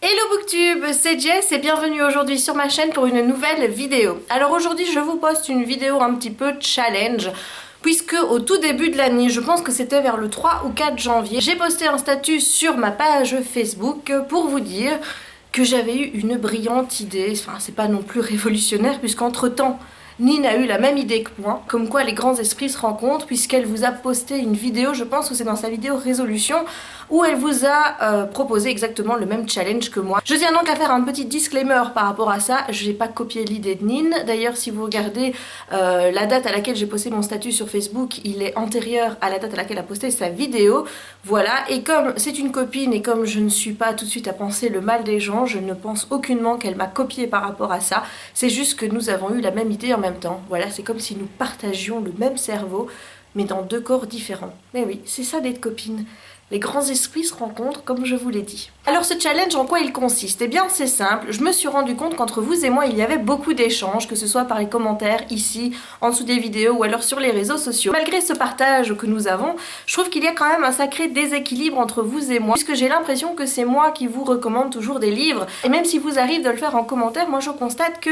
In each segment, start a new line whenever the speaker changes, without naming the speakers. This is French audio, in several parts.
Hello Booktube, c'est Jess et bienvenue aujourd'hui sur ma chaîne pour une nouvelle vidéo. Alors aujourd'hui je vous poste une vidéo un petit peu challenge puisque au tout début de l'année, je pense que c'était vers le 3 ou 4 janvier, j'ai posté un statut sur ma page Facebook pour vous dire que j'avais eu une brillante idée. Enfin, c'est pas non plus révolutionnaire puisqu'entre temps, Nine a eu la même idée que moi, comme quoi les grands esprits se rencontrent, puisqu'elle vous a posté une vidéo, je pense que c'est dans sa vidéo résolution, où elle vous a proposé exactement le même challenge que moi. Je tiens donc à faire un petit disclaimer par rapport à ça, je n'ai pas copié l'idée de Nine. D'ailleurs, si vous regardez la date à laquelle j'ai posté mon statut sur Facebook, il est antérieur à la date à laquelle elle a posté sa vidéo. Voilà, et comme c'est une copine et comme je ne suis pas tout de suite à penser le mal des gens, je ne pense aucunement qu'elle m'a copié par rapport à ça. C'est juste que nous avons eu la même idée en même temps. Voilà, c'est comme si nous partagions le même cerveau, mais dans deux corps différents. Mais oui, c'est ça d'être copine. Les grands esprits se rencontrent, comme je vous l'ai dit. Alors ce challenge, en quoi il consiste? Eh bien c'est simple, je me suis rendu compte qu'entre vous et moi, il y avait beaucoup d'échanges, que ce soit par les commentaires, ici, en dessous des vidéos, ou alors sur les réseaux sociaux. Malgré ce partage que nous avons, je trouve qu'il y a quand même un sacré déséquilibre entre vous et moi, puisque j'ai l'impression que c'est moi qui vous recommande toujours des livres, et même si vous arrive de le faire en commentaire, moi je constate que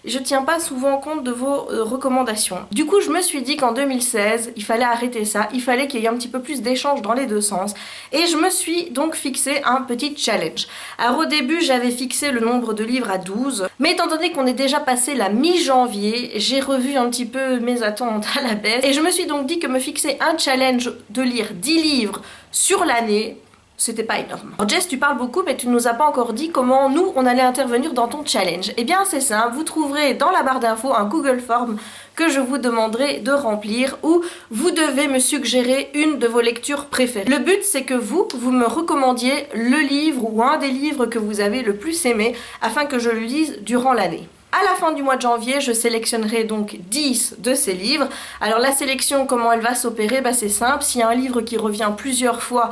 je tiens pas souvent compte de vos recommandations. Du coup, je me suis dit qu'en 2016, il fallait arrêter ça, il fallait qu'il y ait un petit peu plus d'échanges dans les deux sens, et je me suis donc fixé un petit challenge. Alors au début, j'avais fixé le nombre de livres à 12, mais étant donné qu'on est déjà passé la mi-janvier, j'ai revu un petit peu mes attentes à la baisse, et je me suis donc dit que me fixer un challenge de lire 10 livres sur l'année, c'était pas énorme. Alors Jess, tu parles beaucoup, mais tu nous as pas encore dit comment nous, on allait intervenir dans ton challenge. Eh bien, c'est simple, vous trouverez dans la barre d'infos un Google Form que je vous demanderai de remplir, où vous devez me suggérer une de vos lectures préférées. Le but, c'est que vous me recommandiez le livre ou un des livres que vous avez le plus aimé, afin que je le lise durant l'année. À la fin du mois de janvier, je sélectionnerai donc 10 de ces livres. Alors la sélection, comment elle va s'opérer? C'est simple, s'il y a un livre qui revient plusieurs fois,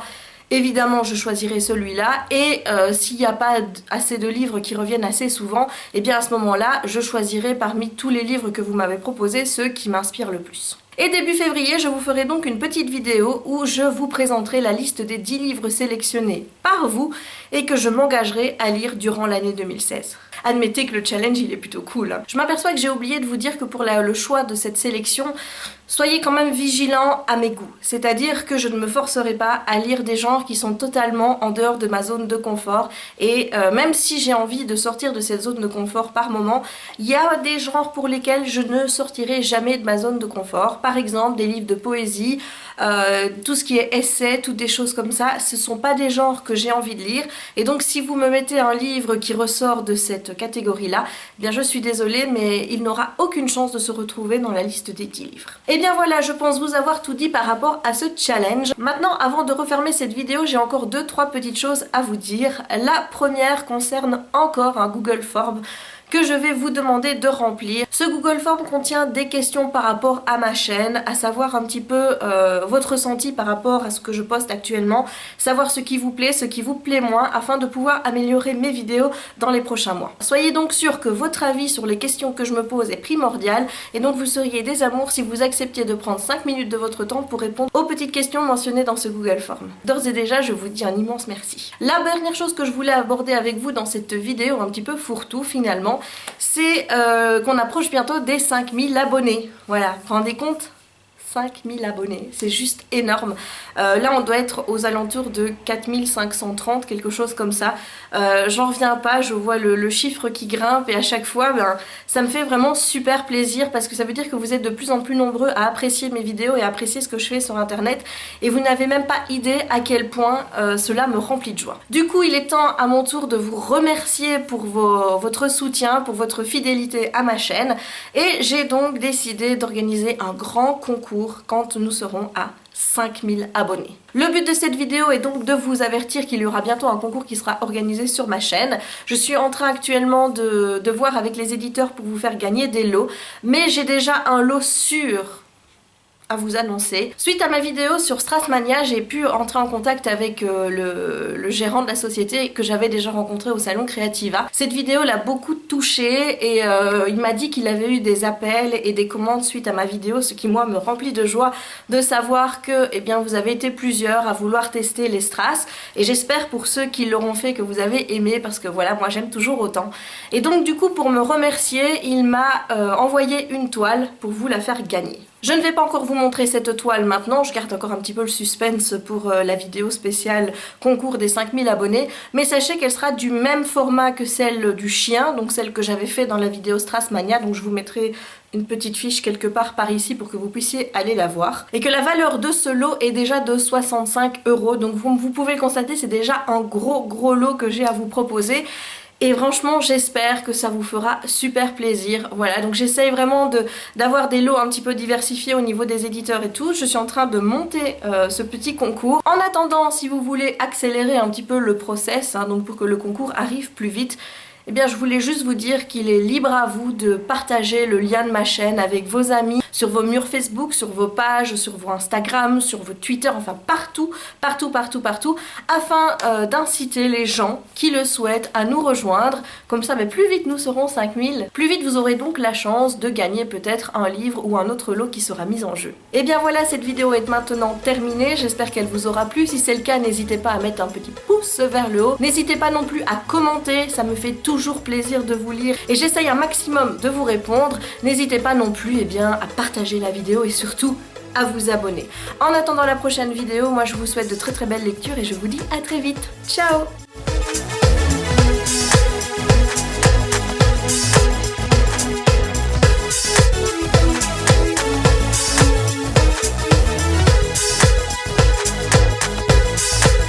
évidemment, je choisirai celui-là, et s'il n'y a pas assez de livres qui reviennent assez souvent, et bien à ce moment-là, je choisirai parmi tous les livres que vous m'avez proposés ceux qui m'inspirent le plus. Et début février, je vous ferai donc une petite vidéo où je vous présenterai la liste des 10 livres sélectionnés par vous et que je m'engagerai à lire durant l'année 2016. Admettez que le challenge il est plutôt cool, hein. Je m'aperçois que j'ai oublié de vous dire que pour le choix de cette sélection, soyez quand même vigilants à mes goûts. C'est-à-dire que je ne me forcerai pas à lire des genres qui sont totalement en dehors de ma zone de confort. Et même si j'ai envie de sortir de cette zone de confort par moment, il y a des genres pour lesquels je ne sortirai jamais de ma zone de confort. Par exemple, des livres de poésie, tout ce qui est essai, toutes des choses comme ça, ce ne sont pas des genres que j'ai envie de lire. Et donc si vous me mettez un livre qui ressort de cette catégorie-là, eh bien je suis désolée, mais il n'aura aucune chance de se retrouver dans la liste des 10 livres. Et bien voilà, je pense vous avoir tout dit par rapport à ce challenge. Maintenant, avant de refermer cette vidéo, j'ai encore 2-3 petites choses à vous dire. La première concerne encore un Google Form que je vais vous demander de remplir. Ce Google Form contient des questions par rapport à ma chaîne, à savoir un petit peu votre ressenti par rapport à ce que je poste actuellement, savoir ce qui vous plaît, ce qui vous plaît moins, afin de pouvoir améliorer mes vidéos dans les prochains mois. Soyez donc sûr que votre avis sur les questions que je me pose est primordial, et donc vous seriez des amours si vous acceptiez de prendre 5 minutes de votre temps pour répondre aux petites questions mentionnées dans ce Google Form. D'ores et déjà, je vous dis un immense merci. La dernière chose que je voulais aborder avec vous dans cette vidéo un petit peu fourre-tout finalement, c'est qu'on approche bientôt des 5000 abonnés. Voilà, vous vous rendez compte? 5000 abonnés, c'est juste énorme. Là on doit être aux alentours de 4530, quelque chose comme ça. J'en reviens pas, je vois le chiffre qui grimpe et à chaque fois ça me fait vraiment super plaisir parce que ça veut dire que vous êtes de plus en plus nombreux à apprécier mes vidéos et à apprécier ce que je fais sur internet, et vous n'avez même pas idée à quel point cela me remplit de joie. Du coup il est temps à mon tour de vous remercier pour votre soutien, pour votre fidélité à ma chaîne, et j'ai donc décidé d'organiser un grand concours quand nous serons à 5000 abonnés. Le but de cette vidéo est donc de vous avertir qu'il y aura bientôt un concours qui sera organisé sur ma chaîne. Je suis en train actuellement de voir avec les éditeurs pour vous faire gagner des lots, mais j'ai déjà un lot sûr à vous annoncer. Suite à ma vidéo sur Strassmania, j'ai pu entrer en contact avec le gérant de la société que j'avais déjà rencontré au salon Creativa. Cette vidéo l'a beaucoup touché et il m'a dit qu'il avait eu des appels et des commandes suite à ma vidéo, ce qui moi me remplit de joie de savoir que eh bien, vous avez été plusieurs à vouloir tester les strass, et j'espère pour ceux qui l'auront fait que vous avez aimé, parce que voilà, moi j'aime toujours autant. Et donc du coup, pour me remercier, il m'a envoyé une toile pour vous la faire gagner. Je ne vais pas encore vous montrer cette toile maintenant, je garde encore un petit peu le suspense pour la vidéo spéciale concours des 5000 abonnés, mais sachez qu'elle sera du même format que celle du chien, donc celle que j'avais fait dans la vidéo Strassmania, donc je vous mettrai une petite fiche quelque part par ici pour que vous puissiez aller la voir. Et que la valeur de ce lot est déjà de 65 €, donc vous pouvez le constater, c'est déjà un gros lot que j'ai à vous proposer. Et franchement, j'espère que ça vous fera super plaisir. Voilà, donc j'essaye vraiment d'avoir des lots un petit peu diversifiés au niveau des éditeurs et tout. Je suis en train de monter ce petit concours. En attendant, si vous voulez accélérer un petit peu le process, hein, donc pour que le concours arrive plus vite, eh bien je voulais juste vous dire qu'il est libre à vous de partager le lien de ma chaîne avec vos amis, sur vos murs Facebook, sur vos pages, sur vos Instagram, sur vos Twitter, enfin partout, afin d'inciter les gens qui le souhaitent à nous rejoindre. Comme ça, mais plus vite nous serons 5000, plus vite vous aurez donc la chance de gagner peut-être un livre ou un autre lot qui sera mis en jeu. Et bien voilà, cette vidéo est maintenant terminée, j'espère qu'elle vous aura plu. Si c'est le cas, n'hésitez pas à mettre un petit pouce vers le haut. N'hésitez pas non plus à commenter, ça me fait toujours plaisir de vous lire et j'essaye un maximum de vous répondre. N'hésitez pas non plus à partager la vidéo et surtout à vous abonner. En attendant la prochaine vidéo, moi je vous souhaite de très belles lectures et je vous dis à très vite. Ciao!